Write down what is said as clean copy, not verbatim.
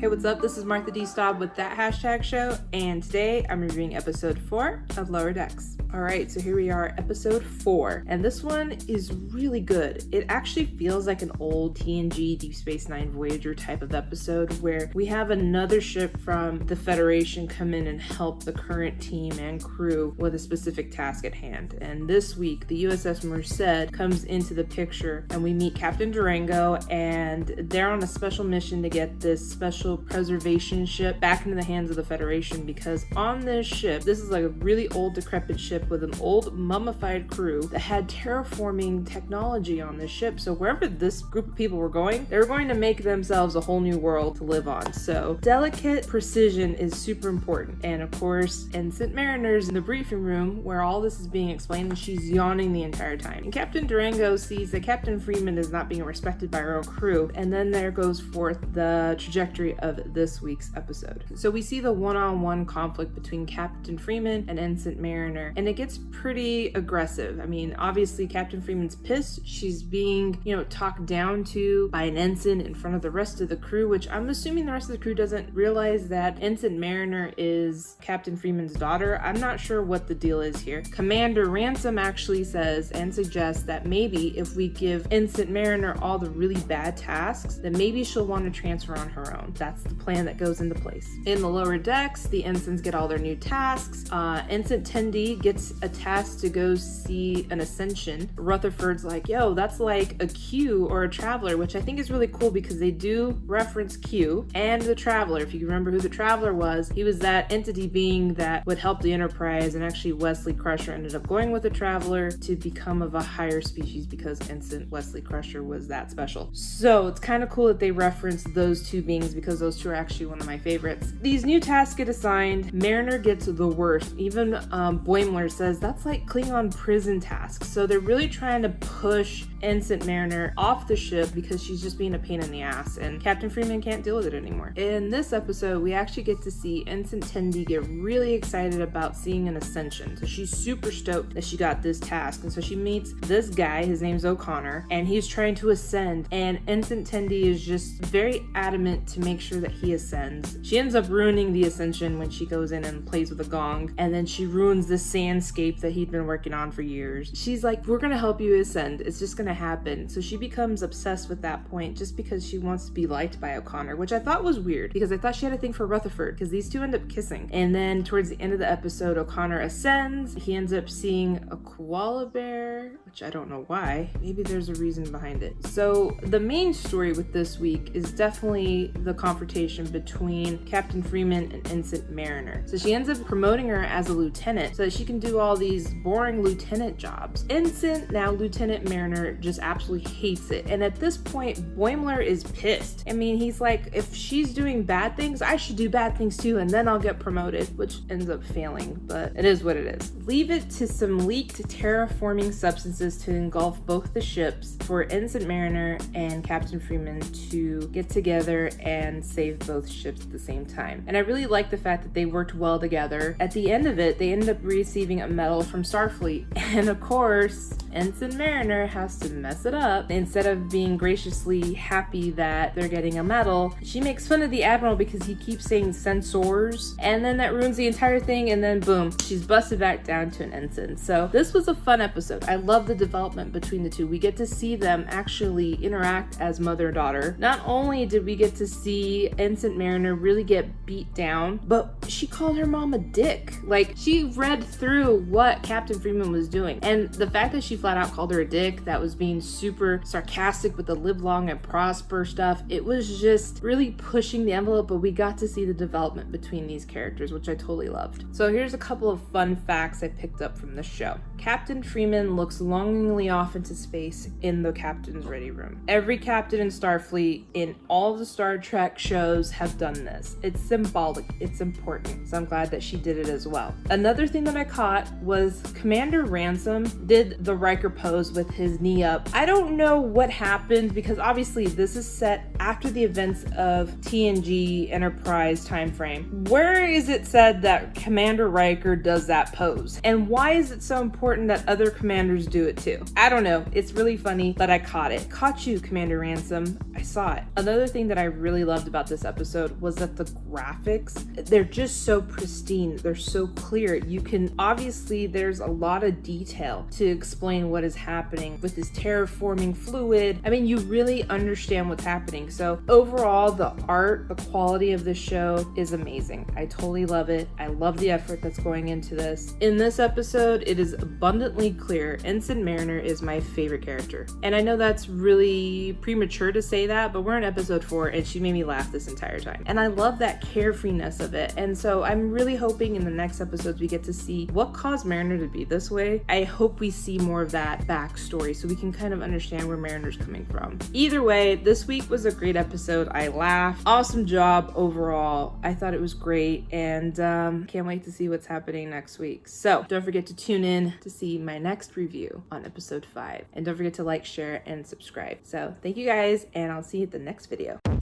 Hey, what's up? This is Martha D. Staub with That Hashtag Show, and today I'm reviewing episode 4 of Lower Decks. Alright, so here we are, episode 4, and this one is really good. It actually feels like an old TNG Deep Space Nine Voyager type of episode where we have another ship from the Federation come in and help the current team and crew with a specific task at hand. And this week, the USS Merced comes into the picture and we meet Captain Durango, and they're on a special mission to get this special preservation ship back into the hands of the Federation, because on this ship, this is like a really old decrepit ship with an old mummified crew that had terraforming technology on this ship. So wherever this group of people were going, they were going to make themselves a whole new world to live on. So delicate precision is super important. And of course, Ensign Mariner's in the briefing room where all this is being explained, and she's yawning the entire time. And Captain Durango sees that Captain Freeman is not being respected by her own crew, and then there goes forth the trajectory of this week's episode. So we see the one-on-one conflict between Captain Freeman and Ensign Mariner, and it gets pretty aggressive. I mean, obviously Captain Freeman's pissed. She's being, talked down to by an ensign in front of the rest of the crew, which I'm assuming the rest of the crew doesn't realize that Ensign Mariner is Captain Freeman's daughter. I'm not sure what the deal is here. Commander Ransom actually says and suggests that maybe if we give Ensign Mariner all the really bad tasks, then maybe she'll want to transfer on her own. That's the plan that goes into place. In the lower decks, the ensigns get all their new tasks. Ensign 10D gets a task to go see an ascension. Rutherford's like, yo, that's like a Q or a traveler, which I think is really cool because they do reference Q and the traveler. If you remember who the traveler was, he was that entity being that would help the Enterprise, and actually Wesley Crusher ended up going with the traveler to become of a higher species because Ensign Wesley Crusher was that special. So it's kind of cool that they reference those two beings because those two are actually one of my favorites. These new tasks get assigned. Mariner gets the worst. Even Boimler says that's like Klingon prison tasks. So they're really trying to push Ensign Mariner off the ship because she's just being a pain in the ass, and Captain Freeman can't deal with it anymore. In this episode, we actually get to see Ensign Tendi get really excited about seeing an ascension. So she's super stoked that she got this task, and so she meets this guy, his name's Oconnor, and he's trying to ascend, and Ensign Tendi is just very adamant to make sure that he ascends. She ends up ruining the ascension when she goes in and plays with a gong, and then she ruins the sandscape that he'd been working on for years. She's like, we're gonna help you ascend, it's just gonna happen. So she becomes obsessed with that point just because she wants to be liked by Oconnor, which I thought was weird because I thought she had a thing for Rutherford because these two end up kissing. And then towards the end of the episode, Oconnor ascends. He ends up seeing a koala bear, which I don't know why. Maybe there's a reason behind it. So the main story with this week is definitely the confrontation between Captain Freeman and Ensign Mariner. So she ends up promoting her as a lieutenant so that she can do all these boring lieutenant jobs. Ensign, now Lieutenant Mariner, just absolutely hates it. And at this point, Boimler is pissed. I mean, he's like, if she's doing bad things, I should do bad things too, and then I'll get promoted, which ends up failing, but it is what it is. Leave it to some leaked terraforming substances to engulf both the ships for Ensign Mariner and Captain Freeman to get together and save both ships at the same time. And I really like the fact that they worked well together. At the end of it, they ended up receiving a medal from Starfleet. And of course, Ensign Mariner has to mess it up. Instead of being graciously happy that they're getting a medal, she makes fun of the Admiral because he keeps saying sensors, and then that ruins the entire thing, and then boom, she's busted back down to an ensign. So this was a fun episode. I love the development between the two. We get to see them actually interact as mother-daughter. Not only did we get to see Ensign Mariner really get beat down, but she called her mom a dick. Like, she read through what Captain Freeman was doing, and the fact that she flat out called her a dick, that was being super sarcastic with the live long and prosper stuff, it was just really pushing the envelope, but we got to see the development between these characters, which I totally loved. So here's a couple of fun facts I picked up from this show. Captain Freeman looks longingly off into space in the captain's ready room. Every captain in Starfleet in all the Star Trek shows have done this. It's symbolic, it's important, so I'm glad that she did it as well. Another thing that I caught was Commander Ransom did the Riker pose with his knee up. I don't know what happened because obviously this is set after the events of TNG Enterprise time frame. Where is it said that Commander Riker does that pose? And why is it so important that other commanders do it too? I don't know. It's really funny, but I caught it. Caught you, Commander Ransom. I saw it. Another thing that I really loved about this episode was that the graphics, they're just so pristine. They're so clear. You can, obviously, there's a lot of detail to explain what is happening with this terraforming fluid. I mean, you really understand what's happening. So overall, the art, the quality of this show is amazing. I totally love it. I love the effort that's going into this. In this episode, it is abundantly clear Ensign Mariner is my favorite character. And I know that's really premature to say that, but we're in episode 4 and she made me laugh this entire time. And I love that carefreeness of it. And so I'm really hoping in the next episodes we get to see what caused Mariner to be this way. I hope we see more of that backstory so we can kind of understand where Mariner's coming from. Either way, this week was a great episode. I laughed. Awesome job overall. I thought it was great, and can't wait to see what's happening next week. So don't forget to tune in to see my next review on episode 5. And don't forget to like, share, and subscribe. So thank you guys, and I'll see you at the next video.